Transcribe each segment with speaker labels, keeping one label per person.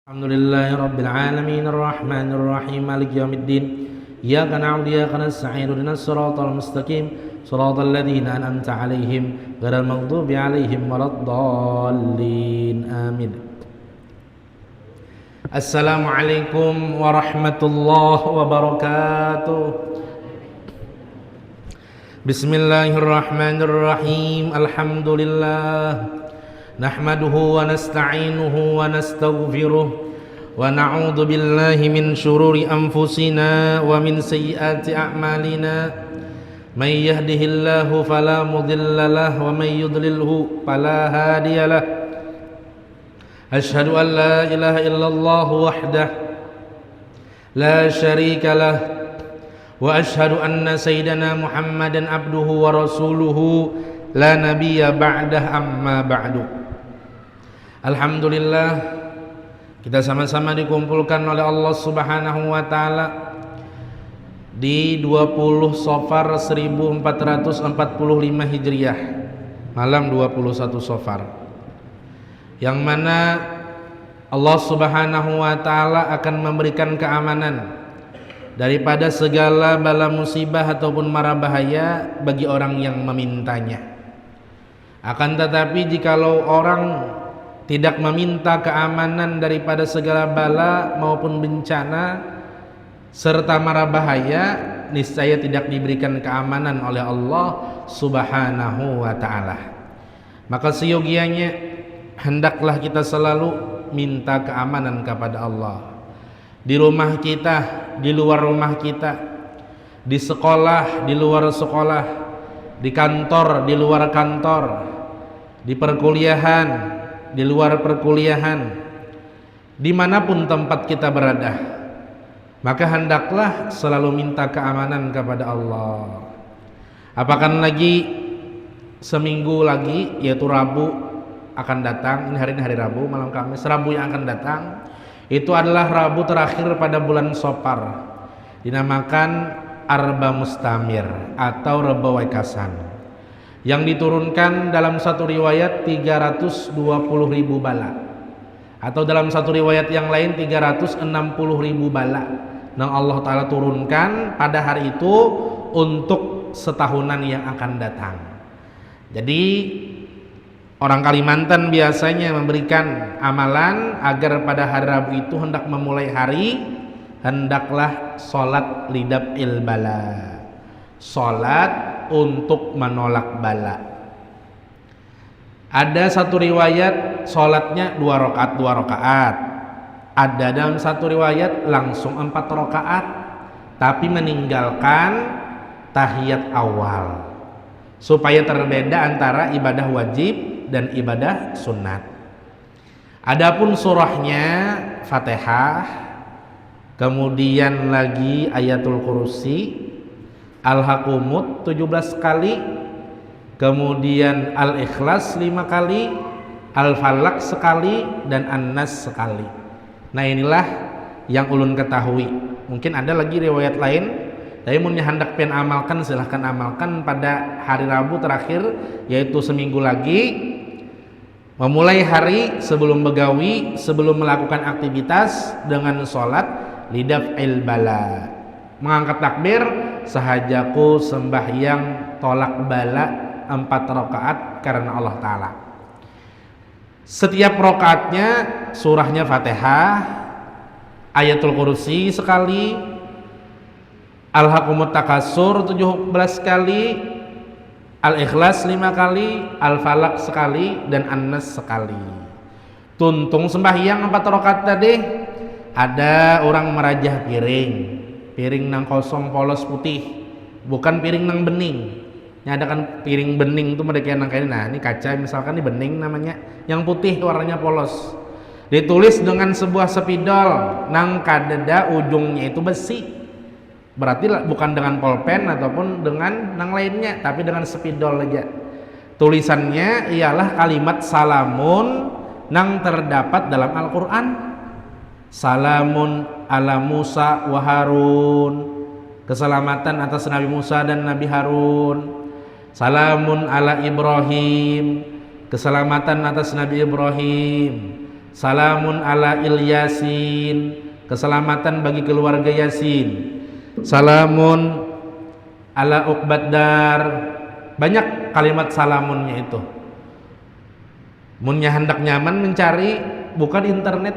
Speaker 1: Alhamdulillahi rabbil alamin arrahmanir rahim maliki yaumiddin iyyaka na'budu wa iyyaka nasta'in ihdinas siratal mustaqim siratal ladzina an'amta 'alaihim ghairil maghdubi 'alaihim waladdallin amin. Assalamualaikum warahmatullahi wabarakatuh. Bismillahirrahmanirrahim. Alhamdulillah nahmaduhu wa nasta'inuhu wa nastaghfiruh wa na'udzu billahi min shururi anfusina wa min sayyiati a'malina may yahdihillahu fala mudilla lahu wa may yudlilhu fala hadiyalah. Asyhadu an la ilaha illallah wahdah la syarika lah wa asyhadu anna sayyidana Muhammadan abduhu wa rasuluhu la nabiyya ba'dah amma ba'du. Alhamdulillah, kita sama-sama dikumpulkan oleh Allah Subhanahu wa taala di 20 Safar 1445 Hijriah, malam 21 Safar, yang mana Allah Subhanahu wa taala akan memberikan keamanan daripada segala bala musibah ataupun mara bahaya bagi orang yang memintanya. Akan tetapi jikalau orang tidak meminta keamanan daripada segala bala maupun bencana serta mara bahaya, niscaya tidak diberikan keamanan oleh Allah Subhanahu wa taala. Maka seyogianya hendaklah kita selalu minta keamanan kepada Allah. Di rumah kita, di luar rumah kita, di sekolah, di luar sekolah, di kantor, di luar kantor, di perkuliahan, di luar perkuliahan, dimanapun tempat kita berada, maka hendaklah selalu minta keamanan kepada Allah. Apakan lagi seminggu lagi, yaitu Rabu akan datang. Ini hari Rabu, malam Kamis. Rabu yang akan datang itu adalah Rabu terakhir pada bulan Safar, dinamakan Arba Mustamir atau Reba Wekasan, yang diturunkan dalam satu riwayat 320.000 bala, atau dalam satu riwayat yang lain 360.000 bala yang Allah Ta'ala turunkan pada hari itu untuk setahunan yang akan datang. Jadi orang Kalimantan biasanya memberikan amalan agar pada hari Rabu itu hendak memulai hari, hendaklah sholat lidaf'il bala, sholat untuk menolak bala. Ada satu riwayat sholatnya 2 rakaat. Ada dalam satu riwayat langsung 4 rakaat, tapi meninggalkan tahiyat awal, supaya terbeda antara ibadah wajib dan ibadah sunat. Adapun surahnya Fatihah, kemudian lagi ayatul kursi, Al-Hakumut 17 kali, kemudian Al-Ikhlas 5 kali, Al-Falaq sekali, dan An-Nas sekali. Nah, inilah yang ulun ketahui. Mungkin ada lagi riwayat lain, tapi mun hendak pengen amalkan silahkan amalkan pada hari Rabu terakhir, yaitu seminggu lagi, memulai hari sebelum begawi, sebelum melakukan aktivitas dengan sholat lidaf'il bala, mengangkat takbir, sahajaku sembahyang tolak bala 4 rakaat karena Allah Ta'ala. Setiap rakaatnya surahnya Fatihah, ayatul kursi sekali, Al-Hakumut Takasur 17 kali, Al-Ikhlas 5 kali, Al-Falaq sekali, dan An-Nas sekali. Tuntung sembahyang 4 rakaat tadi. Ada orang merajah piring nang kosong polos putih, bukan piring nang bening. Ini ada kan piring bening itu mereka nang kayak, nah ini kaca misalkan, ini bening namanya, yang putih warnanya polos, ditulis dengan sebuah spidol nang kadeda ujungnya itu besi, berarti bukan dengan pulpen ataupun dengan nang lainnya, tapi dengan spidol aja. Tulisannya ialah kalimat salamun nang terdapat dalam Al-Quran. Salamun ala Musa wa Harun, keselamatan atas Nabi Musa dan Nabi Harun. Salamun ala Ibrahim, keselamatan atas Nabi Ibrahim. Salamun ala Ilyasin, keselamatan bagi keluarga Yasin. Salamun ala Uqbaddar. Banyak kalimat salamunnya itu. Munnya hendak nyaman mencari, buka di internet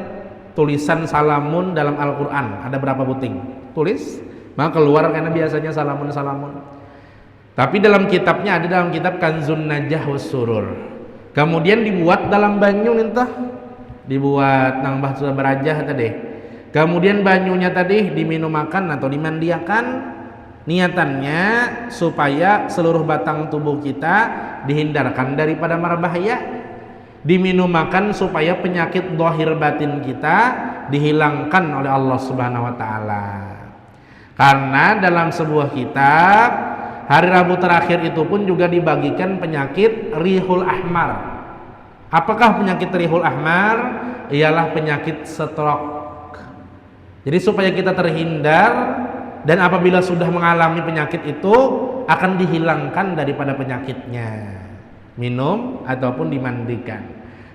Speaker 1: tulisan salamun dalam Al-Quran, ada berapa buting, tulis, maka keluar karena biasanya salamun. Tapi dalam kitabnya, ada dalam kitab Kanzun Najah Wassurur. Kemudian dibuat dalam banyu nintah, dibuat nambah sudah berajah tadi. Kemudian banyunya tadi diminumkan atau dimandiakan, niatannya supaya seluruh batang tubuh kita dihindarkan daripada mara bahaya. Diminumkan supaya penyakit zahir batin kita dihilangkan oleh Allah Subhanahu wa taala. Karena dalam sebuah kitab hari Rabu terakhir itu pun juga dibagikan penyakit Rihul Ahmar. Apakah penyakit Rihul Ahmar? Ialah penyakit stroke. Jadi supaya kita terhindar, dan apabila sudah mengalami penyakit itu akan dihilangkan daripada penyakitnya. Minum ataupun dimandikan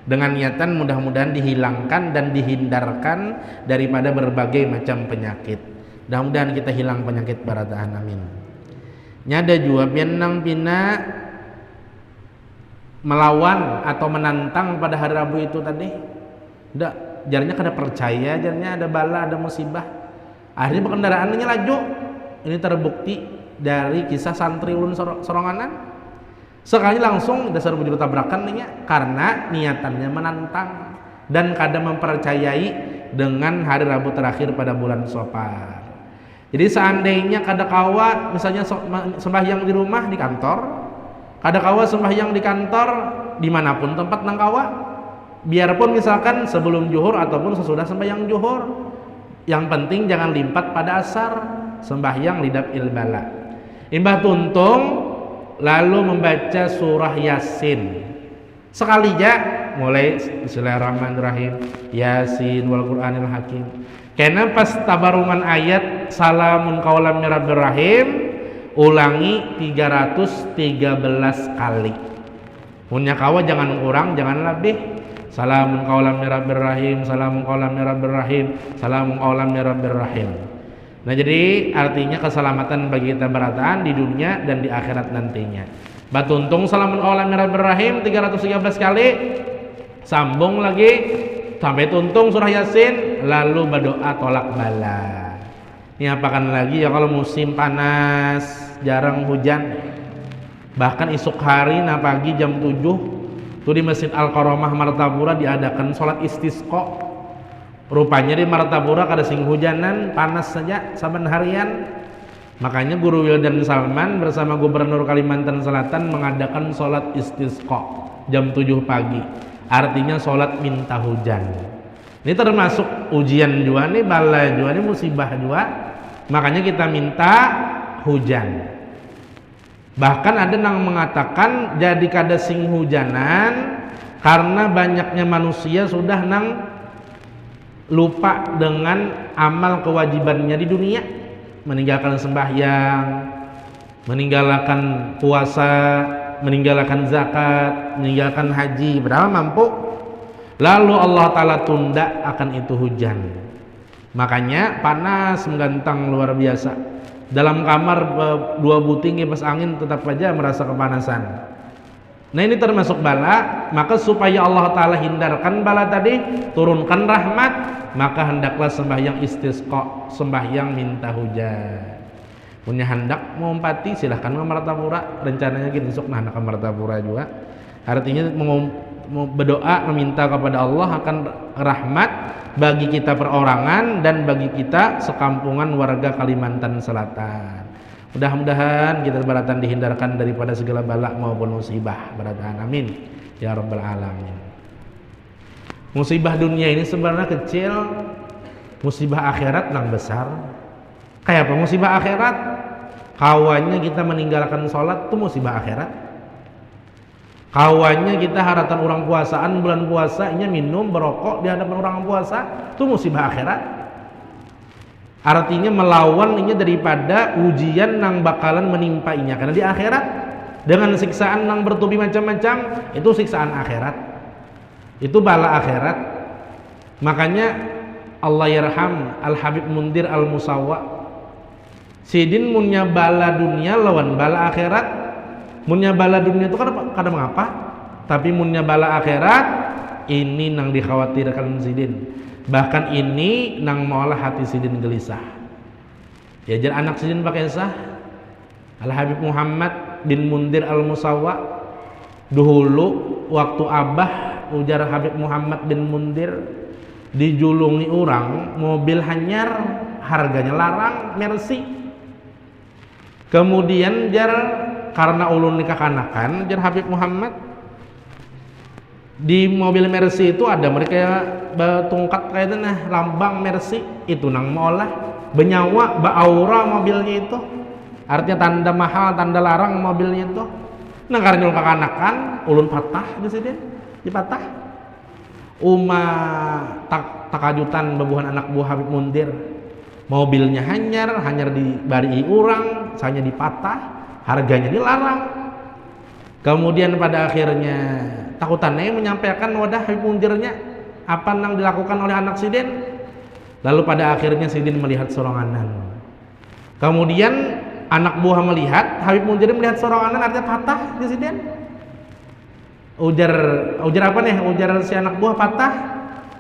Speaker 1: dengan niatan mudah-mudahan dihilangkan dan dihindarkan daripada berbagai macam penyakit. Mudah-mudahan kita hilang penyakit barataan, amin. Nyada juga pianang pina melawan atau menantang pada hari Rabu itu tadi. Udah, jarnya kada percaya, jarnya ada bala, ada musibah. Akhirnya kendaraannya laju. Ini terbukti dari kisah santri ulun soronganan. Sekali langsung dasar bujur tabrakan nih, karena niatannya menantang dan kadang mempercayai dengan hari Rabu terakhir pada bulan Safar. Jadi seandainya kada kawa misalnya sembahyang di rumah, di kantor, kada kawa sembahyang di kantor dimanapun tempat nang kawa, biarpun misalkan sebelum zuhur ataupun sesudah sembahyang zuhur, yang penting jangan limpat pada asar, sembahyang lidap ilbala. Imbah tuntung lalu membaca surah Yasin sekali aja, mulai Bismillahirrahmanirrahim, Yasin wal Qur'anil Hakim. Karena pas tabarungan ayat salamun qaulam mir rabbir rahim, ulangi 313 kali. Punya kawa jangan kurang, jangan lebih. Salamun qaulam mir rabbir rahim, salamun qaulam mir rabbir rahim, salamun qaulam mir rabbir rahim. Nah, jadi artinya keselamatan bagi kita barataan di dunia dan di akhirat nantinya. Batuntung salamun qaulan mir rabbir rahim 313 kali. Sambung lagi sampai tuntung surah Yasin, lalu berdoa tolak bala. Ini apakan lagi ya kalau musim panas, jarang hujan. Bahkan esok hari nah pagi jam 7 tuh di Masjid Al-Karamah Martapura diadakan sholat istisqa. Rupanya di Martapura kada sing hujanan, panas saja saban harian. Makanya Guru Wildan Salman bersama Gubernur Kalimantan Selatan mengadakan sholat istisqa jam 7 pagi. Artinya sholat minta hujan. Ini termasuk ujian juga nih, bala juga nih, musibah juga. Makanya kita minta hujan. Bahkan ada yang mengatakan jadi kada sing hujanan karena banyaknya manusia sudah nang lupa dengan amal kewajibannya di dunia, meninggalkan sembahyang, meninggalkan puasa, meninggalkan zakat, meninggalkan haji, padahal mampu. Lalu Allah Ta'ala tunda akan itu hujan. Makanya panas menggantang luar biasa. Dalam kamar 2 buting kipas angin tetap saja merasa kepanasan. Nah, ini termasuk bala. Maka supaya Allah Ta'ala hindarkan bala tadi, turunkan rahmat, maka hendaklah sembahyang istisqa, sembahyang minta hujan. Punya hendak mau empati silahkan ke Martapura, rencananya gitu besok nah ke Martapura juga. Artinya mau berdoa meminta kepada Allah akan rahmat bagi kita perorangan dan bagi kita sekampungan warga Kalimantan Selatan. Mudah-mudahan kita baratan dihindarkan daripada segala bala maupun musibah, baratan amin ya rabbal alamin. Musibah dunia ini sebenarnya kecil, musibah akhirat yang besar. Kayak apa musibah akhirat? Kawannya kita meninggalkan sholat itu musibah akhirat. Kawannya kita haratan orang puasaan bulan puasa nya minum berokok di hadapan orang puasa itu musibah akhirat. Artinya melawan ini daripada ujian yang bakalan menimpa inya, karena di akhirat dengan siksaan yang bertubi macam-macam itu siksaan akhirat, itu bala akhirat. Makanya Allah yarham Al Habib Mundir Al Musawwa, sidin munnya bala dunia lawan bala akhirat. Munnya bala dunia itu kada mengapa, tapi munnya bala akhirat ini nang dikhawatirkan sidin. Bahkan ini nang maolah hati sidin gelisah. Ya jar anak sidin pakai sah Al Habib Muhammad bin Mundir Al Musawwa. Dahulu waktu abah ujar Habib Muhammad bin Mundir dijulungi orang mobil hanyar harganya larang Mercy. Kemudian jar karena ulun nikah kanakan jar Habib Muhammad di mobil Mercy itu ada mereka betungkat kayak itu nah lambang Mercy itu nang maolah benyawa baaura mobilnya itu, artinya tanda mahal tanda larang mobilnya itu. Nah karena ulun kanakan ulun patah di sini dipatah takajutan bebuhan anak buah Habib Mundir, mobilnya hanyar di bari urang, saya dipatah, harganya dilarang. Kemudian pada akhirnya takutannya menyampaikan wadah Habib Mundirnya apa yang dilakukan oleh anak sidin. Lalu pada akhirnya sidin melihat soranganan. Kemudian anak buah melihat Habib Mundir melihat soranganan, artinya patah di sidin. Ujar apa nih? Ujar si anak buah patah.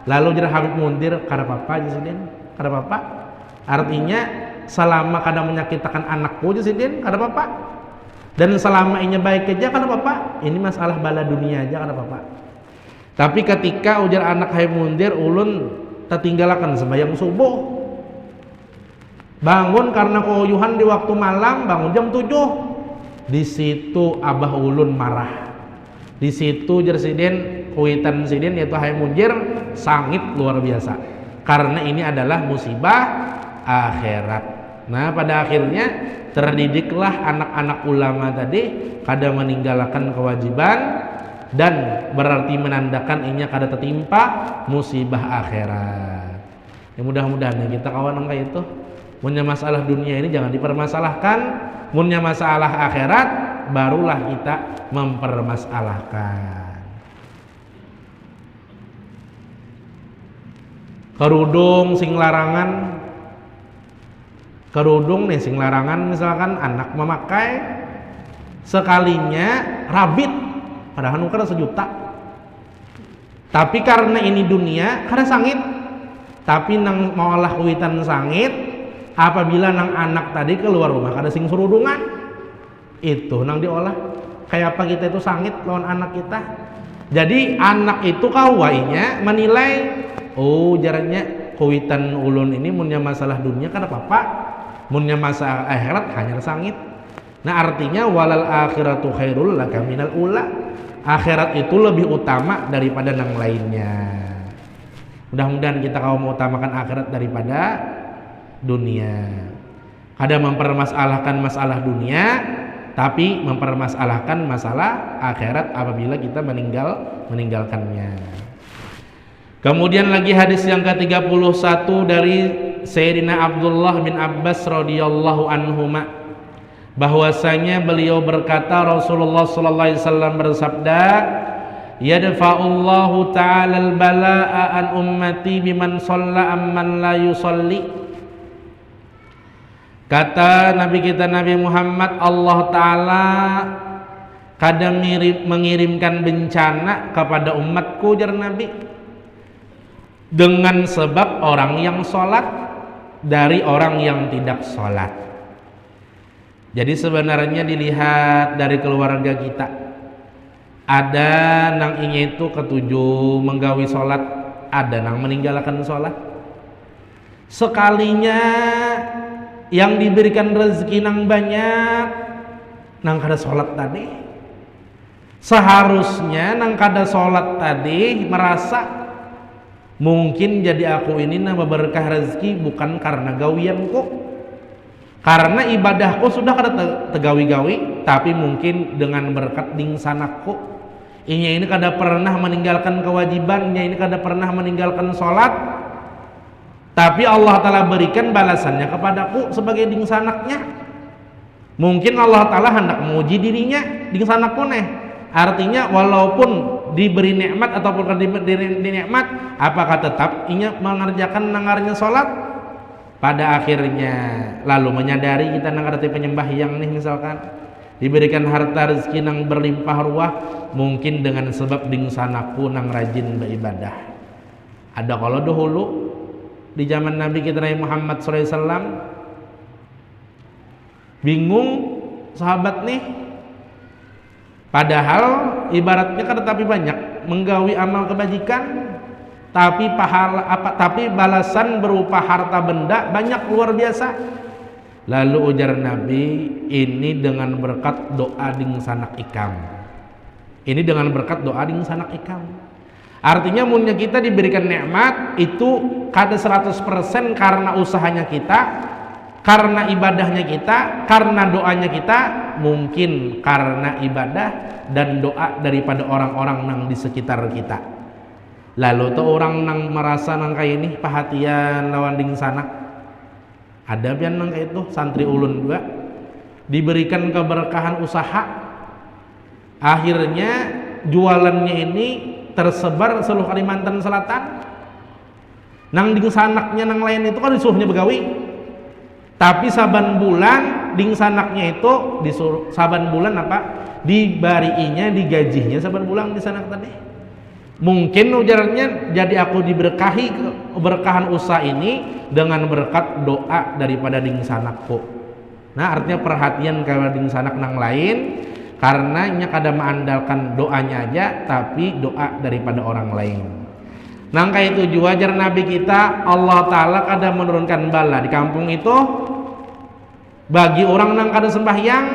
Speaker 1: Lalu ujar Habib Mundir, kada apa-apa Jasidin, kada apa-apa. Artinya selama kada menyakitkan anakku Jasidin, kada apa-apa. Dan selama ini baik aja kada apa-apa. Ini masalah bala dunia aja kada apa-apa. Tapi ketika ujar anak Habib Mundir, ulun tertinggalakan sembahyang subuh. Bangun karena keuyuhan di waktu malam, bangun jam 7. Di situ abah ulun marah. Di situ jar sidin kuitan sidin yaitu Habib Mundir sangit luar biasa karena ini adalah musibah akhirat. Nah pada akhirnya terdidiklah anak-anak ulama tadi kada meninggalkan kewajiban dan berarti menandakan inya kada tertimpa musibah akhirat. Ya mudah-mudahan kita kawan kayak itu punya masalah dunia ini jangan dipermasalahkan, punya masalah akhirat barulah kita mempermasalahkan. Kerudung sing larangan, kerudung nih sing larangan misalkan anak memakai sekalinya rabit padahal nuker 1 juta. Tapi karena ini dunia kada sangit, tapi nang maolah kuitan sangit apabila nang anak tadi keluar rumah kada sing serudungan. Itu nang diolah kayak apa kita itu sangit lawan anak kita. Jadi anak itu kawainya menilai oh jaranya kuitan ulun ini munnya masalah dunia kan apa-apa, munnya masalah akhirat hanya sangit. Nah artinya walal akhiratu khairul laka minal ula, akhirat itu lebih utama daripada yang lainnya. Mudah-mudahan kita mau utamakan akhirat daripada dunia. Kada mempermasalahkan masalah dunia, tapi mempermasalahkan masalah akhirat apabila kita meninggalkannya. Kemudian lagi hadis yang ke-31 dari Sayyidina Abdullah bin Abbas radhiyallahu anhuma, bahwasanya beliau berkata Rasulullah sallallahu alaihi wasallam bersabda, yadfa'ullahu ta'ala al-bala'a an ummati biman shalla amman la yusalli. Kata Nabi kita Nabi Muhammad, Allah Ta'ala kadang mengirimkan bencana kepada umatku jar Nabi dengan sebab orang yang sholat dari orang yang tidak sholat. Jadi sebenarnya dilihat dari keluarga kita, ada nang ingin itu ketujuh menggawi sholat, ada nang meninggalkan sholat. Sekalinya yang diberikan rezeki nang banyak nang kada sholat tadi, seharusnya nang kada sholat tadi merasa mungkin jadi aku ini nambah berkah rezeki bukan karena gawianku, karena ibadahku sudah kada tegawi-gawi, tapi mungkin dengan berkat dingsanakku inya ini kada pernah meninggalkan kewajibannya, ini kada pernah meninggalkan sholat, tapi Allah Ta'ala berikan balasannya kepadaku sebagai dingsanaknya. Mungkin Allah Ta'ala hendak menguji dirinya dingsanakku nih. Artinya walaupun diberi nikmat ataupun diberi nikmat, apakah tetap inya mengerjakan nangarnya sholat? Pada akhirnya lalu menyadari kita nangarti penyembah yang nih, misalkan diberikan harta rezeki nang berlimpah ruah, mungkin dengan sebab dingsanaku nang rajin beribadah. Ada kalau dahulu di zaman Nabi kita Nabi Muhammad SAW bingung sahabat nih, padahal ibaratnya kan tetapi banyak menggawi amal kebajikan, tapi pahala tapi balasan berupa harta benda banyak luar biasa. Lalu ujar Nabi, ini dengan berkat doa dingsanak ikam. Ini dengan berkat doa dingsanak ikam. Artinya munnya kita diberikan nikmat itu kada 100% karena usahanya kita, karena ibadahnya kita, karena doanya kita, mungkin karena ibadah dan doa daripada orang-orang nang di sekitar kita. Lalu tuh orang nang merasa nang kayak ini perhatian lawan ding sana. Ada pian nang kayak itu santri ulun juga diberikan keberkahan usaha, akhirnya jualannya ini tersebar seluruh Kalimantan Selatan. Nang ding sanaknya nang lain itu kan disuruhnya begawi. Tapi saban bulan ding sanaknya itu disuruh saban bulan apa? Dibariinya, digajinya saban bulan di sanak tadi. Mungkin ujarnya jadi aku diberkahi keberkahan usaha ini dengan berkat doa daripada ding sanakku. Nah, artinya perhatian kalau ding sanak nang lain karena nya kada mengandalkan doanya aja, tapi doa daripada orang lain. Nang kayak itu juga ajar Nabi kita Allah Ta'ala kada menurunkan bala di kampung itu bagi orang nang kada sembahyang,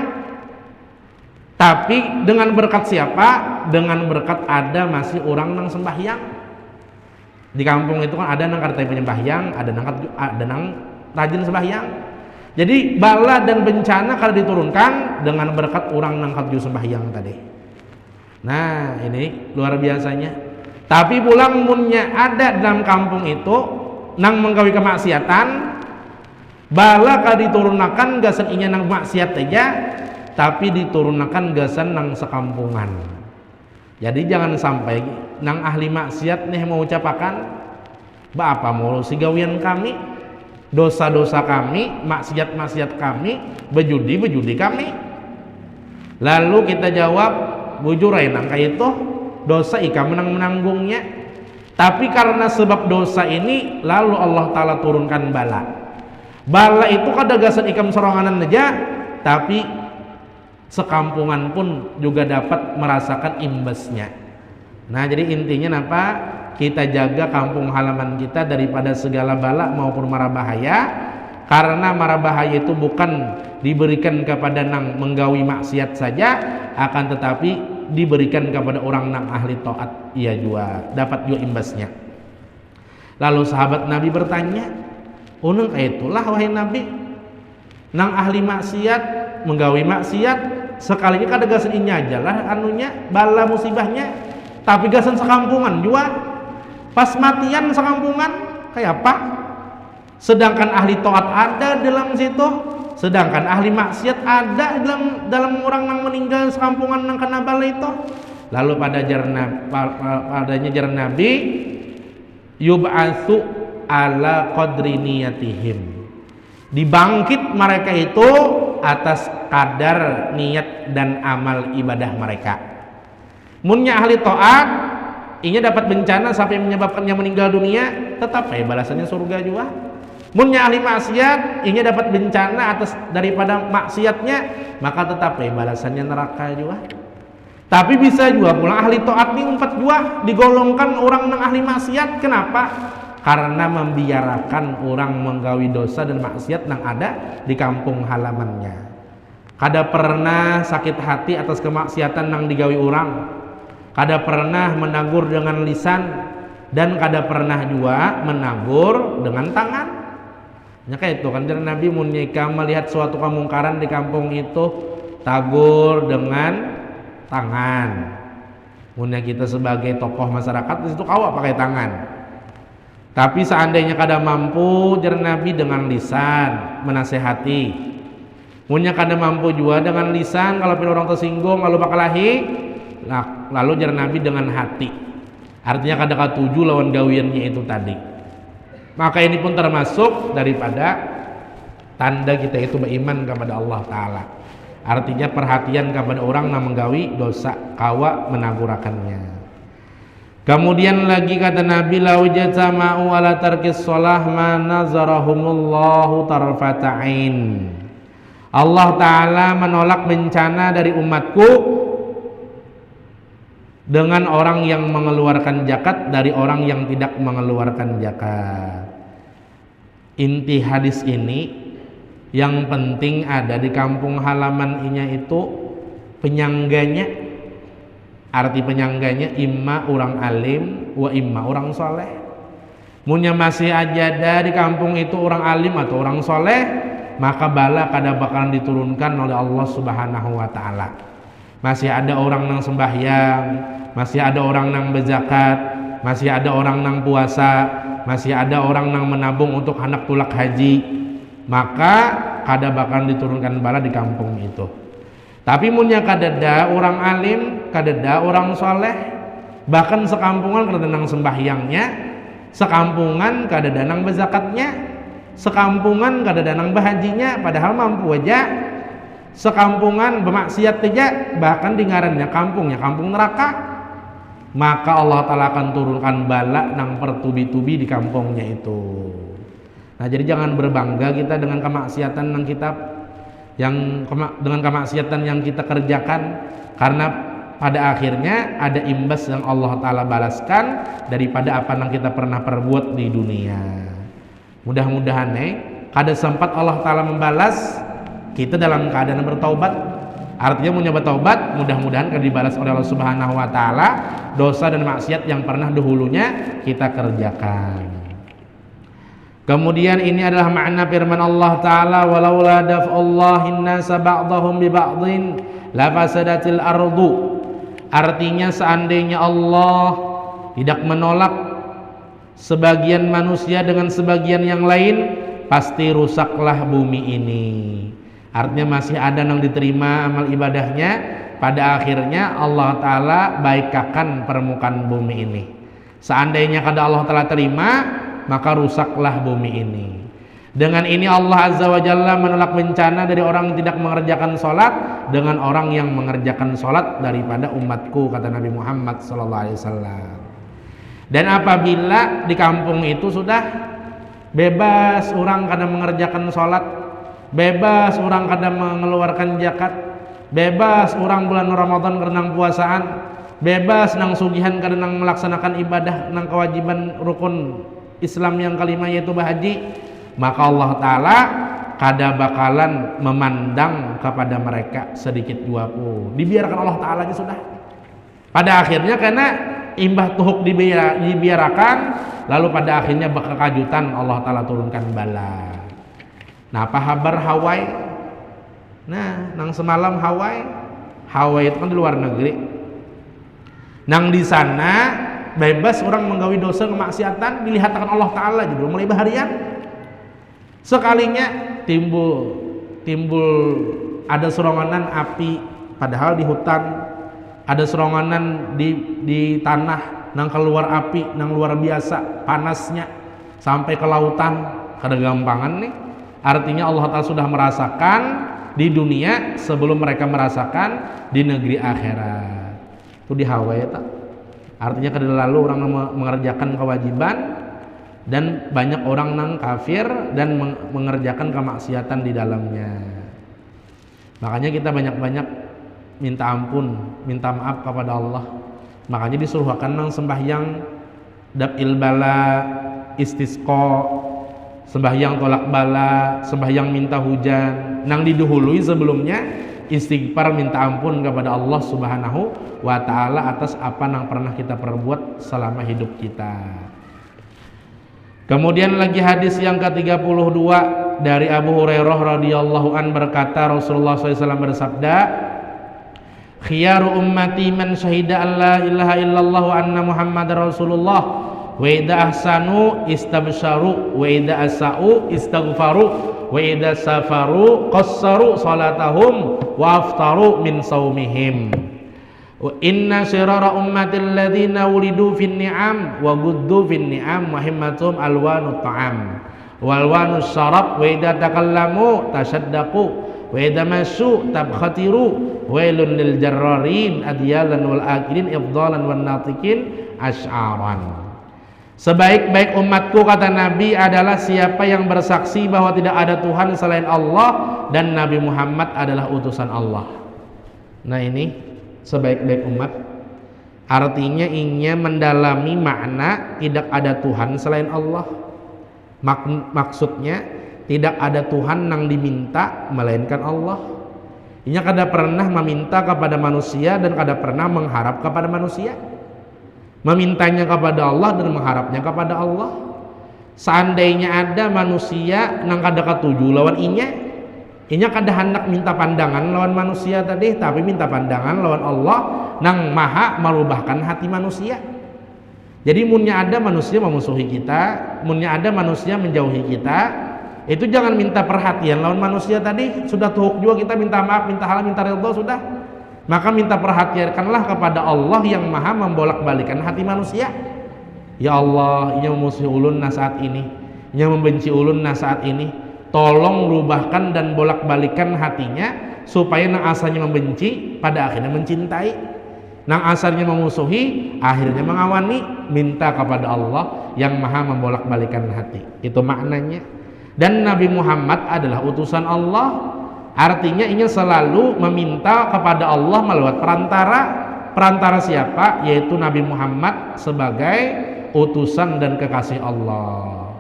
Speaker 1: tapi dengan berkat siapa? Dengan berkat ada masih orang nang sembahyang. Di kampung itu kan ada nang kada penyembahyang, ada nang rajin sembahyang. Jadi bala dan bencana kada diturunkan dengan berkat orang nang kada sembahyang tadi. Nah, ini luar biasanya. Tapi pulang munnya ada dalam kampung itu nang menggawi kemaksiatan, bala kada diturunkan gasan inya nang maksiat aja, tapi diturunkan gasan nang sekampungan. Jadi jangan sampai nang ahli maksiat nih mau ucapakan, apa mau si gawian kami, dosa-dosa kami, maksiat-maksiat kami, bejudi kami. Lalu kita jawab, bujurai nang kayak itu dosa ika menanggungnya. Tapi karena sebab dosa ini lalu Allah Ta'ala turunkan bala. Bala itu kadagasan ikam soronganan aja, tapi sekampungan pun juga dapat merasakan imbasnya. Nah, jadi intinya apa? Kita jaga kampung halaman kita daripada segala bala maupun mara bahaya, karena mara bahaya itu bukan diberikan kepada nang menggawi maksiat saja, akan tetapi diberikan kepada orang nang ahli taat, ia juga dapat juga imbasnya. Lalu sahabat Nabi bertanya, unang itulah wahai Nabi, nang ahli maksiat menggawi maksiat sekalinya kada gasan inya aja lah anunya bala musibahnya, tapi gasan sekampungan juga pas matian sekampungan kayak apa? Sedangkan ahli taat ada dalam situ, sedangkan ahli maksiat ada dalam orang yang meninggal sekampungan nang kena bala itu. Lalu padanya jar Nabi, yub'atsu ala qadri niyatihim, dibangkit mereka itu atas kadar niat dan amal ibadah mereka. Munnya ahli taat inya dapat bencana sampai menyebabkannya meninggal dunia, tetap balasannya surga juga. Munnya ahli maksiat inya dapat bencana atas daripada maksiatnya, maka tetap balasannya neraka juga. Tapi bisa juga pulang ahli taat ini umpat juga digolongkan orang nang ahli maksiat. Kenapa? Karena membiarkan orang menggawi dosa dan maksiat nang ada di kampung halamannya. Kada pernah sakit hati atas kemaksiatan nang digawi orang, kada pernah menagur dengan lisan, dan kada pernah juga menagur dengan tangan. Ya kayak itu kan Nabi munyika melihat suatu kemungkaran di kampung itu tagur dengan tangan. Munya kita sebagai tokoh masyarakat itu kau pakai tangan. Tapi seandainya kada mampu jar Nabi dengan lisan menasehati. Munya kada mampu juga dengan lisan kalau orang tersinggung lalu bakalahi lalu jar Nabi dengan hati. Artinya kada katuju lawan gawiannya itu tadi. Maka ini pun termasuk daripada tanda kita itu beriman kepada Allah Ta'ala. Artinya perhatian kepada orang yang menggawi dosa, kawa menagurakannya. Kemudian lagi kata Nabi, lau jatama'u ala tarkis shalah ma nazarahumullahu tarfata'in. Allah Ta'ala menolak bencana dari umatku dengan orang yang mengeluarkan zakat dari orang yang tidak mengeluarkan zakat. Inti hadis ini yang penting ada di kampung halaman-nya itu penyangganya. Arti penyangganya imma orang alim wa imma orang soleh. Munya masih aja dari kampung itu orang alim atau orang soleh, maka bala kada bakalan diturunkan oleh Allah Subhanahu wa Ta'ala. Masih ada orang nang sembahyang, masih ada orang nang berzakat, masih ada orang nang puasa, masih ada orang nang menabung untuk anak tulak haji, maka kada bakalan diturunkan bala di kampung itu. Tapi munya kadada orang alim, kadada orang soleh, bahkan sekampungan kada nang sembahyangnya, sekampungan kadada nang berzakatnya, sekampungan kadada nang bahajinya, padahal mampu aja. Sekampungan bermaksiat aja, bahkan di ngarannya kampungnya kampung neraka. Maka Allah Ta'ala akan turunkan bala nang pertubi-tubi di kampungnya itu. Nah, jadi jangan berbangga kita dengan kemaksiatan dengan kemaksiatan yang kita kerjakan, karena pada akhirnya ada imbas yang Allah Ta'ala balaskan daripada apa yang kita pernah perbuat di dunia. Mudah-mudahan kada sempat Allah Ta'ala membalas kita dalam keadaan bertaubat. Artinya mau bertaubat, mudah-mudahan kada dibalas oleh Allah Subhanahu wa Ta'ala dosa dan maksiat yang pernah dahulunya kita kerjakan. Kemudian ini adalah makna firman Allah Ta'ala, walaula daf'ullahin nasa ba'dahum bi ba'dhin la fasadatil ardu. Artinya seandainya Allah tidak menolak sebagian manusia dengan sebagian yang lain, pasti rusaklah bumi ini. Artinya masih ada yang diterima amal ibadahnya, pada akhirnya Allah Ta'ala baikakan permukaan bumi ini. Seandainya kada Allah Ta'ala terima, maka rusaklah bumi ini. Dengan ini Allah Azza wa Jalla menolak bencana dari orang yang tidak mengerjakan sholat dengan orang yang mengerjakan sholat daripada umatku, kata Nabi Muhammad SAW. Dan apabila di kampung itu sudah bebas orang kada mengerjakan sholat, bebas orang kada mengeluarkan zakat, bebas orang bulan Ramadan karena puasaan, bebas nang sugihan kada nang melaksanakan ibadah nang kewajiban rukun Islam yang kelima yaitu bahaji, maka Allah Ta'ala kada bakalan memandang kepada mereka sedikit jua pun. Dibiarkan Allah Ta'ala aja sudah. Pada akhirnya karena imbah tuhuk dibiarkan, lalu pada akhirnya bakal kajutan Allah Ta'ala turunkan bala. Nah, apa kabar Hawaii? Nah, nang semalam Hawaii itu kan di luar negeri. Nang di sana bebas orang menggawi dosa kemaksiatan, dilihatkan Allah Ta'ala juga mulai baharian. Sekalinya timbul ada seronganan api, padahal di hutan ada seronganan di tanah nang keluar api nang luar biasa panasnya sampai ke lautan, kada gampangan nih. Artinya Allah Ta'ala sudah merasakan di dunia sebelum mereka merasakan di negeri akhirat. Itu di Hawaii tak? Artinya kada lalu orang mengerjakan kewajiban dan banyak orang nang kafir dan mengerjakan kemaksiatan di dalamnya. Makanya kita banyak-banyak minta ampun, minta maaf kepada Allah. Makanya disuruhkan nang sembahyang dapil bala, istisqa, sembahyang tolak bala, sembahyang minta hujan, nang didahului sebelumnya istighfar minta ampun kepada Allah Subhanahu wa Ta'ala atas apa yang pernah kita perbuat selama hidup kita. Kemudian lagi hadis yang ke-32 dari Abu Hurairah radhiyallahu an berkata, Rasulullah SAW bersabda, khiyaru ummati man syahida an la ilaha illallah wa anna muhammadar rasulullah wa idza ahsanu istabsharu wa idza asa'u istaghfaru wa idza safaru qassaru salatahum wa aftaru min saumihim. Wa inna syirara ummatil ladzina wulidu fin ni'am wa guddu fin ni'am wa himmatum alwanu ta'am walwanu syarab wa idza takallamu tasaddaqu wa idza masu tabkhatiru wailun lil jarrarin adyalan wal akilin ifdalan wan natiqin asy'aran. Sebaik-baik umatku kata Nabi adalah siapa yang bersaksi bahwa tidak ada Tuhan selain Allah dan Nabi Muhammad adalah utusan Allah. Nah ini sebaik-baik umat artinya ingin mendalami makna tidak ada Tuhan selain Allah. Maksudnya tidak ada Tuhan yang diminta melainkan Allah. Inya kada pernah meminta kepada manusia dan kada pernah mengharap kepada manusia. Memintanya kepada Allah dan mengharapnya kepada Allah. Seandainya ada manusia nang kada katuju lawan inya kada hendak minta pandangan lawan manusia tadi, tapi minta pandangan lawan Allah nang maha merubahkan hati manusia. Jadi munnya ada manusia memusuhi kita, munnya ada manusia menjauhi kita, itu jangan minta perhatian lawan manusia tadi, sudah tuhuk juga kita minta maaf, minta halal, minta ridho sudah. Maka minta perhatiankanlah kepada Allah yang maha membolak-balikan hati manusia. Ya Allah, ia memusuhi ulun nah saat ini, ia membenci ulun nah saat ini, tolong rubahkan dan bolak-balikan hatinya supaya nang asalnya membenci pada akhirnya mencintai, nang asalnya memusuhi akhirnya mengawani. Minta kepada Allah yang maha membolak-balikan hati, itu maknanya. Dan Nabi Muhammad adalah utusan Allah, artinya ini selalu meminta kepada Allah melalui perantara siapa? Yaitu Nabi Muhammad sebagai utusan dan kekasih Allah.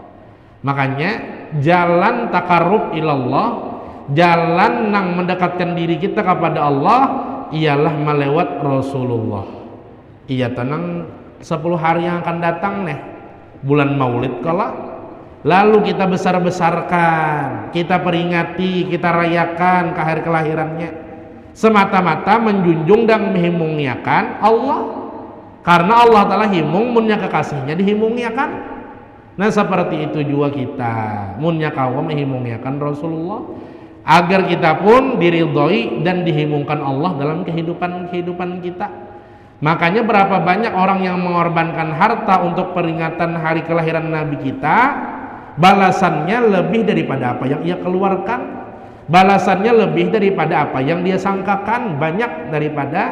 Speaker 1: Makanya jalan takarrub ilallah, jalan nang mendekatkan diri kita kepada Allah ialah melewat Rasulullah. Iya tenang 10 hari yang akan datang nih bulan Maulid kala, lalu kita besar-besarkan, kita peringati, kita rayakan ke hari kelahirannya semata-mata menjunjung dan menghimungiakan Allah, karena Allah Ta'ala himung munnya kekasihnya dihimungiakan. Nah seperti itu juga kita munnya kaum menghimungiakan Rasulullah agar kita pun diridhoi dan dihimungkan Allah dalam kehidupan kita. Makanya berapa banyak orang yang mengorbankan harta untuk peringatan hari kelahiran Nabi kita, balasannya lebih daripada apa yang ia keluarkan, balasannya lebih daripada apa yang dia sangkakan, banyak daripada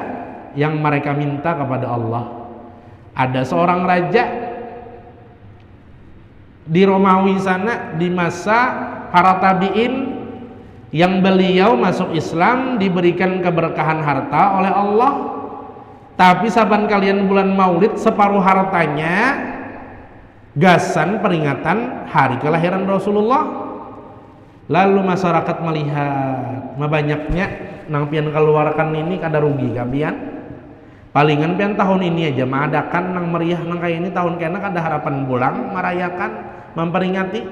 Speaker 1: yang mereka minta kepada Allah. Ada seorang raja di Romawi sana di masa para tabi'in yang beliau masuk Islam, diberikan keberkahan harta oleh Allah. Tapi saban kalian bulan Maulid separuh hartanya gasan peringatan hari kelahiran Rasulullah. Lalu masyarakat melihat banyaknya nang pian keluarkan ini kada rugi kabian. Palingan pian tahun ini aja mengadakan nang meriah nang kayak ini, tahun kena kada harapan bulang merayakan memperingati.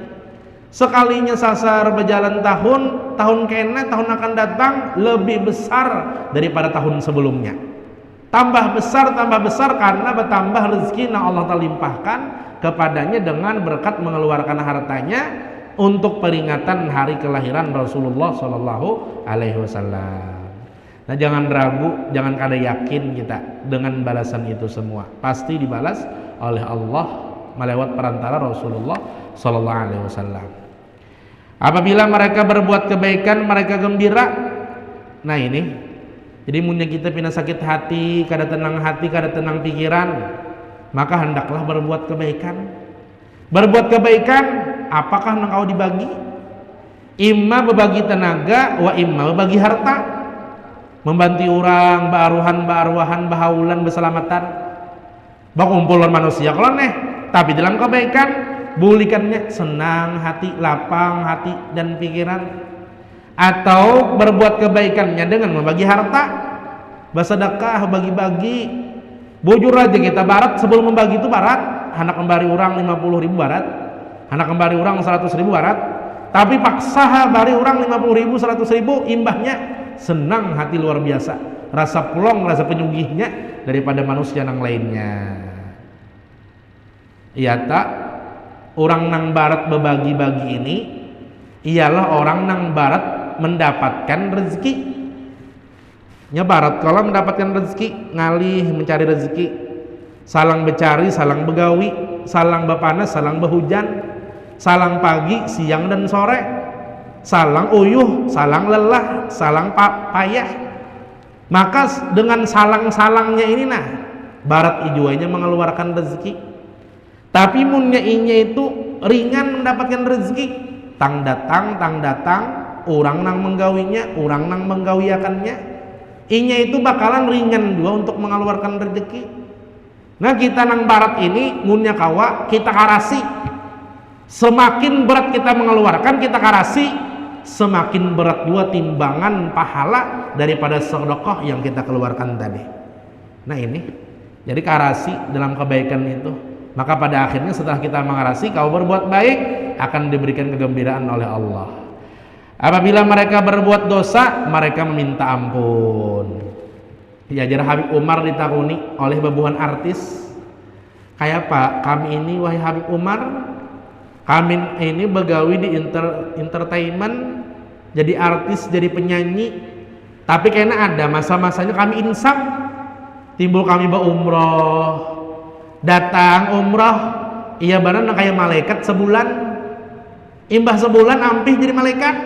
Speaker 1: Sekalinya sasar berjalan tahun kena tahun akan datang lebih besar daripada tahun sebelumnya. Tambah besar karena bertambah rezeki yang Allah Ta'ala limpahkan kepadanya dengan berkat mengeluarkan hartanya untuk peringatan hari kelahiran Rasulullah Sallallahu Alaihi Wasallam. Nah jangan ragu, jangan kada yakin kita dengan balasan itu semua pasti dibalas oleh Allah melewat perantara Rasulullah Sallallahu Alaihi Wasallam. Apabila mereka berbuat kebaikan mereka gembira. Nah ini jadi munnya kita pina sakit hati, kada tenang hati, kada tenang pikiran, maka hendaklah berbuat kebaikan. Berbuat kebaikan, apakah nang kau dibagi? Imma berbagi tenaga, wa imma berbagi harta. Membantu orang, baaruhan, bahaulan, berselamatan. Bakumpulan manusia kalau neh, tapi dalam kebaikan, bulikannya senang hati, lapang hati dan pikiran. Atau berbuat kebaikannya dengan membagi harta, bersedekah, bagi-bagi. Bujur aja kita barat sebelum membagi itu barat, hendak kembali orang 50.000 barat, hendak kembali orang 100.000 barat, tapi paksa bari orang 50.000 100.000, imbahnya senang hati luar biasa, rasa plong, rasa penyugihnya daripada manusia yang lainnya. Iya tak, orang nang barat berbagi-bagi ini ialah orang nang barat mendapatkan rezeki. Barat kalau mendapatkan rezeki ngalih mencari rezeki, salang becari, salang begawi, salang bepanas, salang behujan, salang pagi, siang dan sore, salang uyuh, salang lelah, salang payah. Maka dengan salang-salangnya ini barat ijuanya mengeluarkan rezeki. Tapi munnya inya itu ringan mendapatkan rezeki, tang datang, orang nang menggawinya, orang nang menggawiakannya. Inya itu bakalan ringan juga untuk mengeluarkan rezeki. Nah kita nang barat ini munnya kawa kita karasi, semakin berat kita mengeluarkan kita karasi, semakin berat juga timbangan pahala daripada sedekah yang kita keluarkan tadi. Nah ini jadi karasi dalam kebaikan itu, maka pada akhirnya setelah kita mengarasi kau berbuat baik akan diberikan kegembiraan oleh Allah. Apabila mereka berbuat dosa, mereka meminta ampun. Ya, Jar Habib Umar ditakuni oleh babuhan artis, kayak Pak, kami ini wahai Habib Umar, kami ini begawi di entertainment, jadi artis, jadi penyanyi, tapi kayaknya ada masa-masanya kami insaf, timbul kami berumroh, datang umroh, iya benar kayak malaikat sebulan, imbah sebulan ampih jadi malaikat.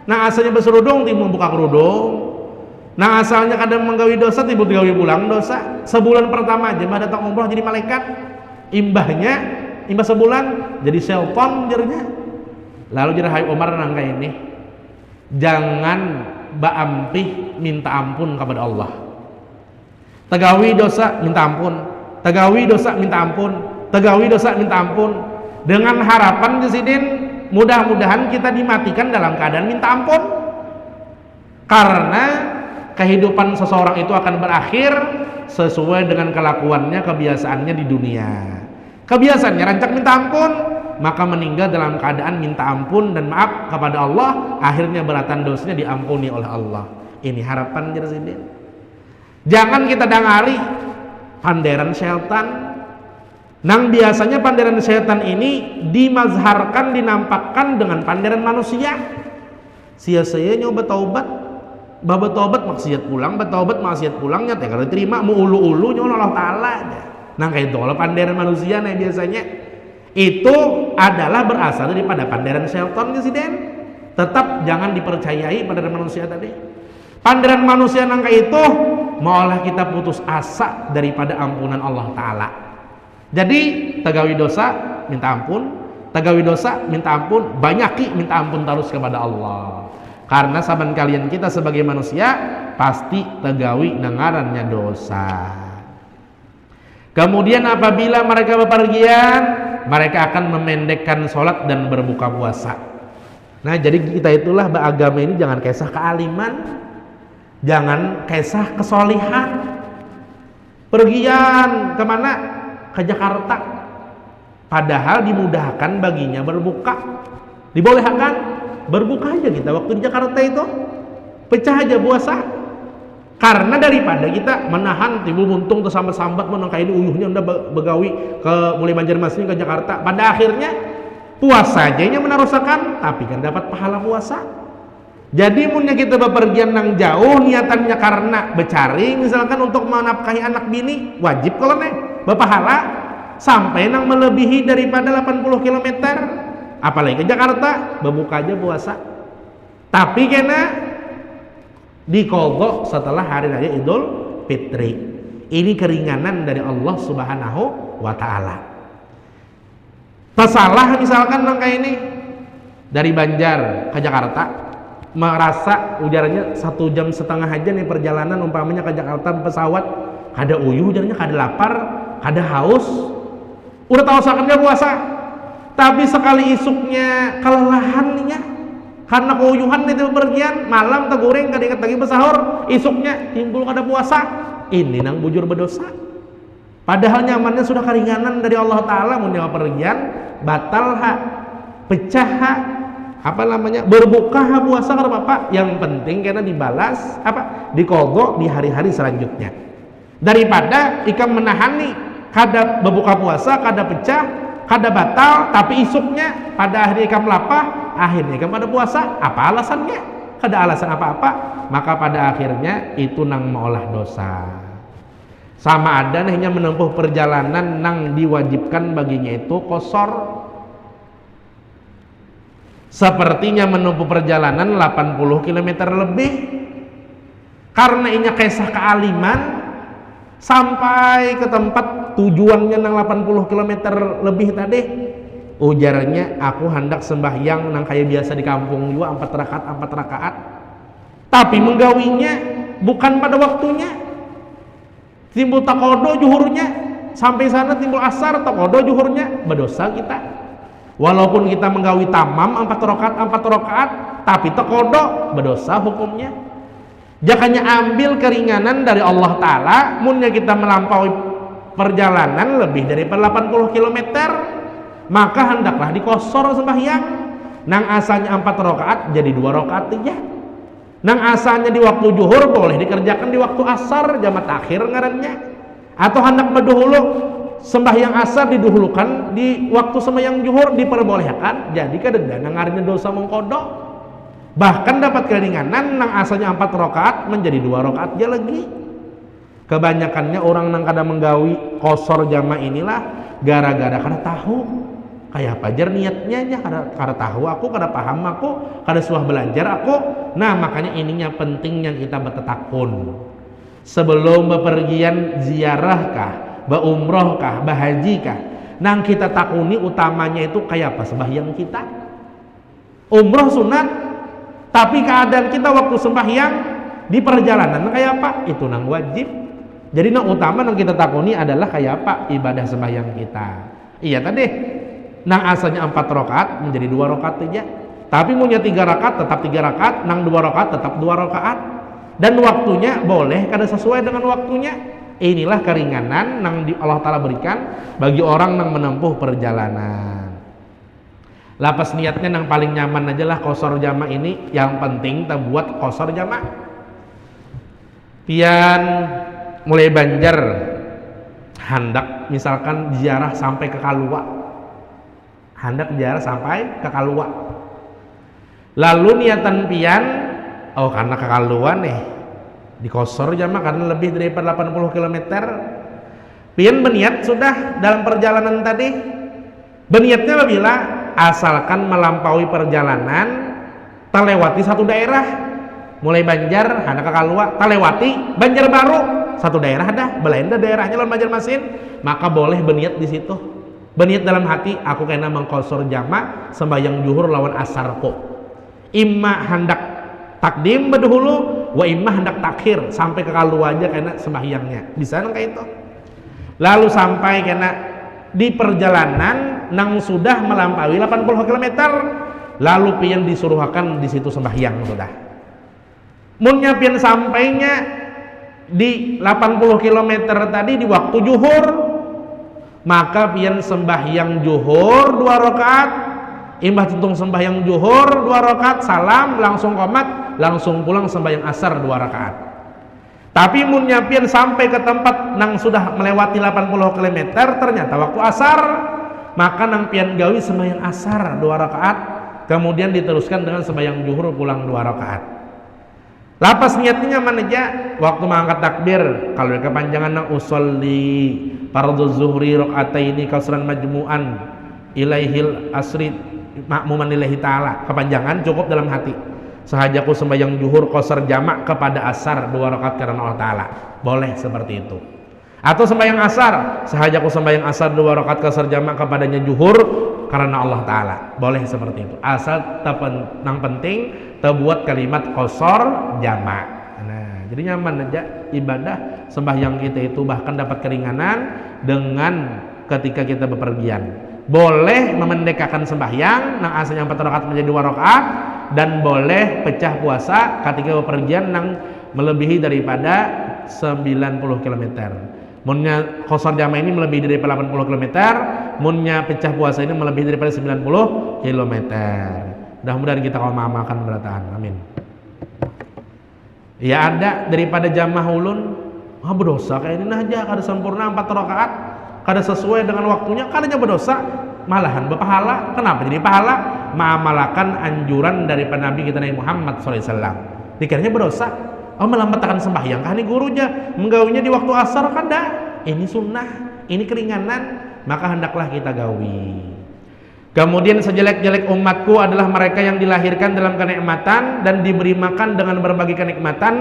Speaker 1: Nah asalnya berserudung timbul buka kerudung, nah asalnya kadang menggawi dosa timbul digawi pulang dosa. Sebulan pertama aja mah datang umroh jadi malaikat, imbah sebulan jadi selton jadinya. Lalu jadi Habib Umar nangka ini, jangan baampih minta ampun kepada Allah. Tegawi dosa minta ampun, tegawi dosa minta ampun, tegawi dosa minta ampun, dengan harapan Jasidin mudah-mudahan kita dimatikan dalam keadaan minta ampun, karena kehidupan seseorang itu akan berakhir sesuai dengan kelakuannya, kebiasaannya di dunia. Kebiasaannya rancak minta ampun, maka meninggal dalam keadaan minta ampun dan maaf kepada Allah, akhirnya beratan dosanya diampuni oleh Allah. Ini harapan Jasidin. Jangan kita dangari panderan syaitan. Nang biasanya panderan setan ini dimazharkan, dinampakkan dengan panderan manusia. Sia-sia nyoba taubat, baba taubat maksiat pulang, bataubat maksiat pulangnya teh kalau terima mau ulu-ulu nyoba Allah Taala aja. Nang kayak itu kalau panderan manusia nih biasanya itu adalah berasal daripada panderan setan Presiden. Tetap jangan dipercayai panderan manusia tadi. Panderan manusia nang kayak itu malah kita putus asa daripada ampunan Allah Taala. Jadi tegawi dosa minta ampun, tegawi dosa minta ampun, banyaki minta ampun terus kepada Allah. Karena saban kalian kita sebagai manusia pasti tegawi nengarannya dosa. Kemudian apabila mereka bepergian, mereka akan memendekkan sholat dan berbuka puasa. Nah jadi kita itulah beragama ini jangan kisah kealiman, jangan kisah kesolihan. Pergian kemana? Ke Jakarta, padahal dimudahkan baginya berbuka, dibolehkan berbuka aja kita waktu di Jakarta itu, pecah aja puasa, karena daripada kita menahan timbul muntung atau sambat-sambat menangkai ini uyuhnya udah begawi ke mulai Banjarmasin ke Jakarta, pada akhirnya puasa aja yang menarusakan, tapi kan dapat pahala puasa. Jadi munnya kita bepergian nang jauh niatannya karena becari misalkan untuk menafkahi anak bini, wajib kalau nih berpahala sampai nang melebihi daripada 80 km, apalagi ke Jakarta berbuka aja puasa, tapi kena dikodok setelah hari raya Idul Fitri. Ini keringanan dari Allah Subhanahu wa Ta'ala. Pesalah misalkan nang kayak ini dari Banjar ke Jakarta, merasa ujaranya 1,5 jam aja nih perjalanan umpamanya ke Jakarta pesawat, kada uyuh ujaranya, kada lapar, kada haus, udah tahu sakannya puasa, tapi sekali isuknya kelelahan nih karena keuyuhan itu bepergian, malam tegoreng kada ingat lagi bersahur, isuknya timbul kada puasa, ini nang bujur berdosa. Padahal nyamannya sudah keringanan dari Allah Ta'ala, mau bepergian batal pecah berbuka puasa kada apa-apa, yang penting karena dibalas dikodok di hari-hari selanjutnya, daripada ikam menahani kada berbuka puasa, kada pecah, kada batal, tapi isuknya pada akhirnya ikam lapah, akhirnya ikam pada puasa. Apa alasannya? kada alasan apa-apa, maka pada akhirnya itu nang meolah dosa. Sama ada hanya menempuh perjalanan nang diwajibkan baginya itu qasar. Sepertinya menempuh perjalanan 80 km lebih, karena inya kisah kealiman sampai ke tempat tujuannya nang 80 km lebih tadi, ujarnya aku hendak sembahyang nang kayak biasa di kampung juga 4 rakaat, tapi menggawinya bukan pada waktunya. Timbul takodo juhurnya, sampai sana timbul asar takodo juhurnya, berdosa kita. Walaupun kita menggawi tamam 4 rakaat, tapi takodo berdosa hukumnya. Jakanya ambil keringanan dari Allah Ta'ala, munnya kita melampaui perjalanan lebih daripada 80 km, maka hendaklah dikosor sembahyang. Nang asalnya 4 rakaat jadi 2 rakaat aja. Nang asalnya di waktu zuhur boleh dikerjakan di waktu asar, jamak takhir ngarannya. Atau hendak berdahulu sembahyang asar didahulukan di waktu sembahyang zuhur, diperbolehkan. Jadi kadang ngarannya dosa mengkodok. Bahkan dapat keringanan nang asalnya 4 rakaat menjadi 2 rakaat aja lagi. Kebanyakannya orang nang kada menggawi kosor jama inilah gara-gara kada tahu kayak apa jar niatnya aja, kada tahu aku, kada paham aku, kada suah belajar aku. Nah makanya ininya pentingnya kita bertetakun sebelum bepergian ziarah kah, umroh kah, haji kah, nang kita takuni utamanya itu kayak apa sembahyang kita. Umroh sunat, tapi keadaan kita waktu sembahyang di perjalanan kayak apa, itu nang wajib. Jadi nang utama nang kita takuni adalah kayak apa ibadah sembahyang kita. Iya tadi nang asalnya 4 rakaat menjadi 2 rakaat aja, tapi punya 3 rakaat tetap 3 rakaat, nang 2 rakaat tetap 2 rakaat, dan waktunya boleh kada sesuai dengan waktunya. Inilah keringanan nang Allah Ta'ala berikan bagi orang yang menempuh perjalanan. Lapas niatnya nang paling nyaman aja lah qasar jama ini. Yang penting kita buat qasar jama. Pian mulai Banjar hendak misalkan ziarah sampai ke Kalua, hendak ziarah sampai ke Kalua, lalu niatan pian karena ke Kalua nih di qasar jama karena lebih daripada 80 km, pian berniat sudah dalam perjalanan tadi. Berniatnya bila asalkan melampaui perjalanan terlewati satu daerah, mulai Banjar hendak ke Kalua, terlewati Banjarbaru, satu daerah dah, Belanda daerahnya lawan Banjarmasin, maka boleh berniat di situ. Berniat dalam hati, aku kena mengqasar jama sembahyang zuhur lawan asarku. Imma hendak takdim berdahulu, wa imma hendak takhir sampai ke Kalua aja kena sembahyangnya. Bisa nang kayak itu. Lalu sampai kena di perjalanan nang sudah melampaui 80 km, lalu pian disuruhkan di situ sembahyang sudah. Munnya pian sampainya di 80 km tadi di waktu zuhur, maka pian sembahyang zuhur 2 rakaat, imbah tuntung sembahyang zuhur 2 rakaat, salam langsung qomat, langsung pulang sembahyang asar 2 rakaat. Tapi munnya pian sampai ke tempat nang sudah melewati 80 km ternyata waktu asar, maka nang pian gawi sembahyang asar 2 rakaat, kemudian diteruskan dengan sembahyang zuhur pulang 2 rakaat. Lapas niatnya nyaman aja waktu mengangkat takbir, kalau kepanjangan nang usolli fardhu zuhri rakaataini kasran majmu'an ilaihil asri makmuman lillahi ta'ala, kepanjangan cukup dalam hati. Sahajaku sembahyang zuhur qasar jamak kepada asar 2 rakaat karena Allah Ta'ala, boleh seperti itu. Atau sembahyang asar, sahajaku sembahyang asar 2 rakaat qasar jamak kepadanya zuhur karena Allah Ta'ala, boleh seperti itu. Asal nang penting terbuat kalimat qasar jamak. Nah, jadi nyaman aja ibadah sembahyang kita itu, bahkan dapat keringanan dengan ketika kita bepergian. Boleh memendekkan sembahyang nang asalnya 4 rakaat menjadi 2 rakaat, dan boleh pecah puasa ketika bepergian nang melebihi daripada 90 km. Munnya qasar jama ini melebihi daripada 80 km, munnya pecah puasa ini melebihi daripada 90 km. Mudah-mudahan kita kalau mengamalkan berataan. Amin. Ya ada daripada jamaah ulun berdosa kayak ini aja, kada sempurna 4 rakaat, kada sesuai dengan waktunya, kadanya berdosa, malahan berpahala. Kenapa jadi pahala? mengamalkan anjuran daripada Nabi kita Nabi Muhammad SAW. Dikiranya berdosa. Oh, melambatkan sembahyang kan ini gurunya menggawinya di waktu asar kan dah. Ini sunnah, ini keringanan, maka hendaklah kita gawi. Kemudian sejelek-jelek umatku adalah mereka yang dilahirkan dalam kenikmatan dan diberi makan dengan berbagai kenikmatan.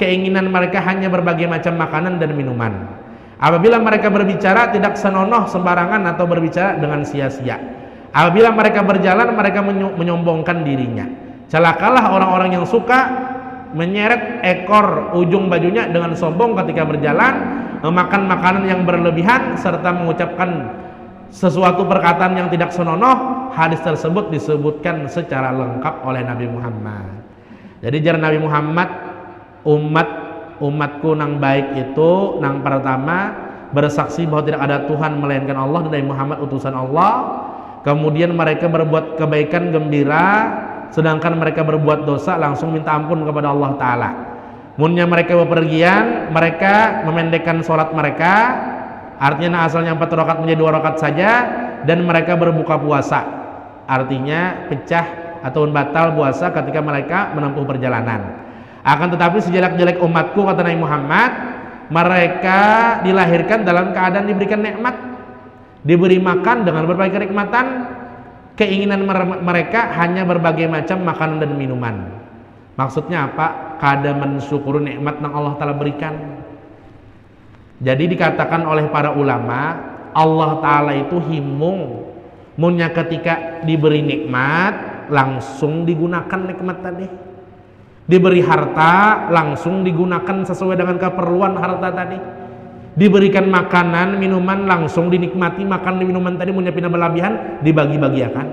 Speaker 1: Keinginan mereka hanya berbagai macam makanan dan minuman. Apabila mereka berbicara tidak senonoh sembarangan atau berbicara dengan sia-sia. Apabila mereka berjalan mereka menyombongkan dirinya. Celakalah orang-orang yang suka menyeret ekor ujung bajunya dengan sombong ketika berjalan, memakan makanan yang berlebihan serta mengucapkan sesuatu perkataan yang tidak senonoh. Hadis tersebut disebutkan secara lengkap oleh Nabi Muhammad. Jadi jar Nabi Muhammad, umatku nang baik itu nang pertama bersaksi bahwa tidak ada Tuhan melainkan Allah dan Nabi Muhammad utusan Allah. Kemudian mereka berbuat kebaikan gembira, sedangkan mereka berbuat dosa langsung minta ampun kepada Allah Ta'ala. Munnya mereka bepergian, mereka memendekkan sholat mereka, artinya asalnya 4 rakaat menjadi 2 rakaat saja, dan mereka berbuka puasa, artinya pecah atau batal puasa ketika mereka menempuh perjalanan. Akan tetapi sejelek-jelek umatku, kata Nabi Muhammad, mereka dilahirkan dalam keadaan diberikan nikmat, diberi makan dengan berbagai kenikmatan. Keinginan mereka hanya berbagai macam makanan dan minuman. Maksudnya apa? Kada mensyukuri nikmat yang Allah Ta'ala berikan. Jadi dikatakan oleh para ulama, Allah Ta'ala itu himung. Munnya ketika diberi nikmat langsung digunakan nikmat tadi. Diberi harta langsung digunakan sesuai dengan keperluan harta tadi. Diberikan makanan, minuman langsung dinikmati, makan minuman tadi munnya pina berlebihan dibagi-bagiakan.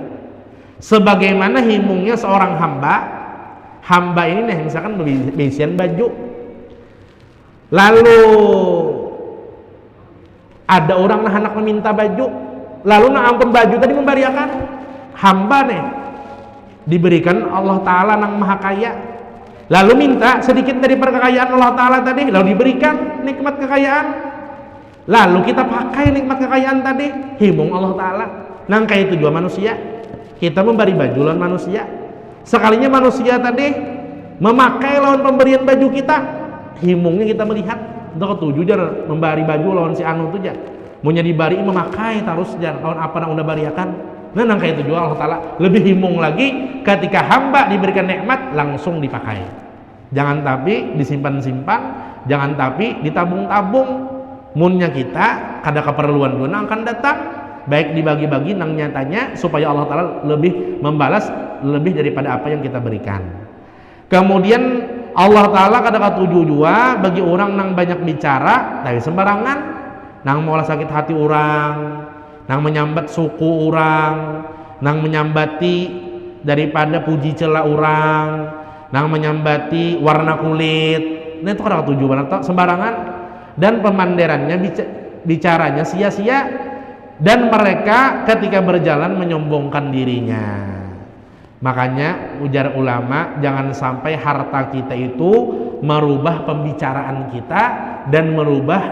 Speaker 1: Sebagaimana himungnya seorang hamba ini nih misalkan besian baju. Lalu ada orang nah anak meminta baju, lalu nah ampun baju tadi memberiakan. Hamba nih diberikan Allah Ta'ala nang maha kaya, lalu minta sedikit dari perkayaan Allah Ta'ala tadi, lalu diberikan nikmat kekayaan, lalu kita pakai nikmat kekayaan tadi, himung Allah Ta'ala. Nang kayak itu juga manusia, kita memberi baju lawan manusia. Sekalinya manusia tadi memakai lawan pemberian baju kita, himungnya kita melihat untuk ketujuh jar memberi baju lawan si anu tuh jar, munya dibari memakai terus jar lawan apa nang udah bariakan. Nah nang kayak itu juga Allah Ta'ala lebih himung lagi ketika hamba diberikan nikmat langsung dipakai. Jangan tapi disimpan-simpan, jangan tapi ditabung-tabung. Munnya kita kada keperluan dua nang akan datang, baik dibagi-bagi nang nyatanya supaya Allah Ta'ala lebih membalas lebih daripada apa yang kita berikan. Kemudian Allah Ta'ala kada katuju jua bagi orang nang banyak bicara dari sembarangan, nang mola sakit hati orang, nang menyambat suku orang, nang menyambati daripada puji cela orang, nang menyambati warna kulit. Nah itu kada katuju banget sembarangan, dan pemanderannya bicaranya sia-sia, dan mereka ketika berjalan menyombongkan dirinya. Makanya ujar ulama, jangan sampai harta kita itu merubah pembicaraan kita dan merubah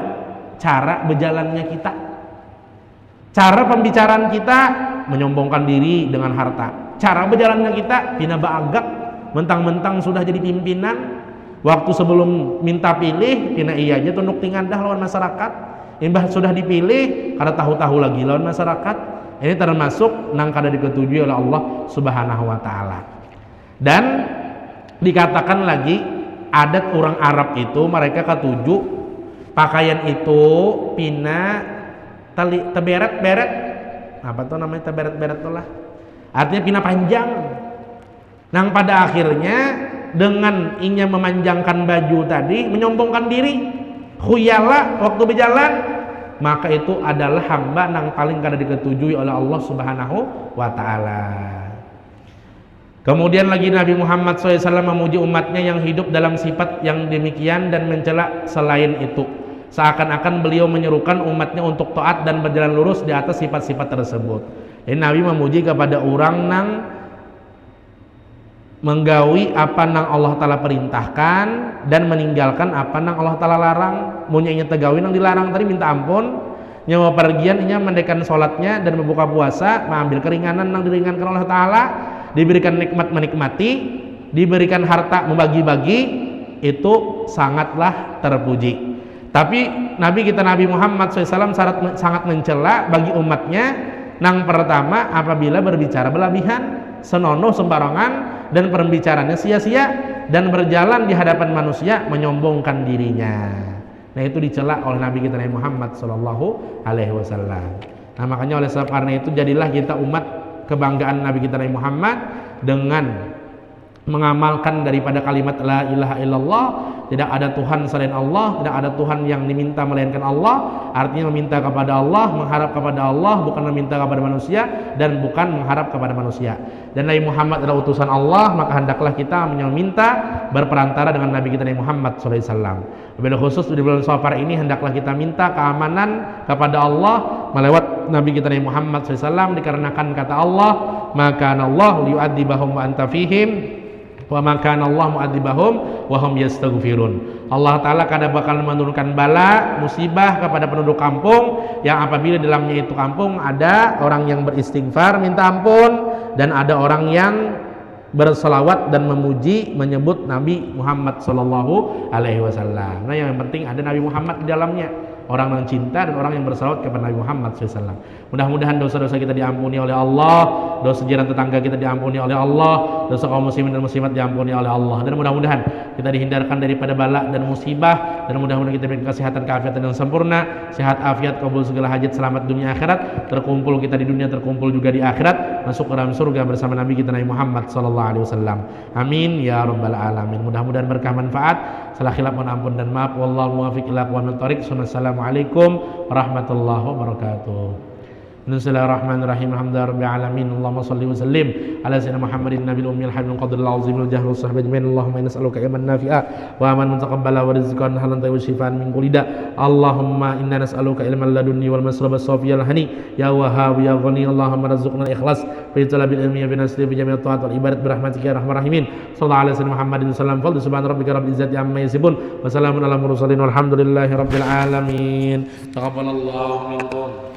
Speaker 1: cara berjalannya kita. Cara pembicaraan kita menyombongkan diri dengan harta, cara berjalannya kita pina baagak, mentang-mentang sudah jadi pimpinan, waktu sebelum minta pilih pina iya aja tunduk tingadah lawan masyarakat, imbah sudah dipilih kada tahu-tahu lagi lawan masyarakat. Ini termasuk nang kada diketujui oleh Allah Subhanahu wa Ta'ala. Dan dikatakan lagi adat orang Arab itu mereka ketujuh pakaian itu pina teberet-beret, apa tuh namanya teberet-beret tuh lah, artinya pina panjang. Nang pada akhirnya dengan ingin memanjangkan baju tadi menyombongkan diri, khuyala waktu berjalan, maka itu adalah hamba nang paling kada diketujui oleh Allah Subhanahu wa Ta'ala. Kemudian lagi Nabi Muhammad SAW memuji umatnya yang hidup dalam sifat yang demikian dan mencela selain itu, seakan-akan beliau menyerukan umatnya untuk taat dan berjalan lurus di atas sifat-sifat tersebut. Ini Nabi memuji kepada orang nang menggawi apa nang Allah Ta'ala perintahkan dan meninggalkan apa nang Allah Ta'ala larang. Munya tegawi nang dilarang tadi minta ampun, nyawa pergian inya mendekan sholatnya dan membuka puasa, mengambil keringanan nang diringankan Allah Ta'ala, diberikan nikmat menikmati, diberikan harta membagi-bagi, itu sangatlah terpuji. Tapi Nabi kita Nabi Muhammad SAW sangat mencela bagi umatnya. Yang pertama, apabila berbicara berlebihan, senonoh sembarangan, dan pembicaranya sia-sia, dan berjalan di hadapan manusia menyombongkan dirinya. Nah, itu dicela oleh Nabi kita Nabi Muhammad SAW. Nah, makanya oleh sebab karena itu jadilah kita umat kebanggaan Nabi kita Nabi Muhammad dengan mengamalkan daripada kalimat la ilaha illallah, tidak ada Tuhan selain Allah, tidak ada Tuhan yang diminta melainkan Allah. Artinya meminta kepada Allah, mengharap kepada Allah, bukan meminta kepada manusia dan bukan mengharap kepada manusia. Dan Nabi Muhammad adalah utusan Allah, maka hendaklah kita meminta berperantara dengan Nabi kita Nabi Muhammad SAW. Lebih khusus di bulan Safar ini hendaklah kita minta keamanan kepada Allah melewat Nabi kita Nabi Muhammad SAW, dikarenakan kata Allah, maka Allah liyu'adzibahum wa anta fihim wa maka Allah mu'adzibahum wa hum yastaghfirun. Allah Ta'ala kadang bakal menurunkan bala, musibah kepada penduduk kampung yang apabila dalamnya itu kampung ada orang yang beristighfar minta ampun, dan ada orang yang berselawat dan memuji menyebut Nabi Muhammad SAW. Nah, yang penting ada Nabi Muhammad di dalamnya, orang yang cinta dan orang yang berselawat kepada Nabi Muhammad SAW. Mudah-mudahan dosa-dosa kita diampuni oleh Allah, dosa jiran tetangga kita diampuni oleh Allah, dosa kaum muslimin dan muslimat diampuni oleh Allah, dan mudah-mudahan kita dihindarkan daripada bala dan musibah, dan mudah-mudahan kita diberikan kesehatan, keafiatan yang sempurna, sehat afiat, kabul segala hajat, selamat dunia akhirat, terkumpul kita di dunia, terkumpul juga di akhirat, masuk ke dalam surga bersama Nabi kita Nabi Muhammad SAW. Amin ya rabbal alamin. Mudah-mudahan berkah manfaat. Salah khilaf mohon ampun dan maaf. Wallahu muwaffiq ila aqwamit thoriq. Assalamualaikum warahmatullahi wabarakatuh. Bismillahirrahmanirrahim. Alhamdulillahirabbil alamin. Allahumma shalli wa sallim ala sayyidina Muhammadin nabiyil ummiyil habil qadril azimil jahril sahbihi ajmain. Allahumma inna nas'aluka ilman nafi'a wa amalan mutaqabbala wa rizqan halalan tayyiban shifaan min kulli da'. Allahumma inna nas'aluka ilman ladunni wal masraba safiyal hani ya wahhab ya ghani. Allahumma rzuqna al-ikhlas fi talabil ilmi wa nasri fi jami'at ta'at wal ibadat bi rahmatika ya arhamar rahimin. Sallallahu alaihi wasallam Muhammadin sallam fadl subhana rabbika rabbil izzati amma yasifun wa salamun alal mursalin walhamdulillahi rabbil alamin. Taqabbalallahu minkum.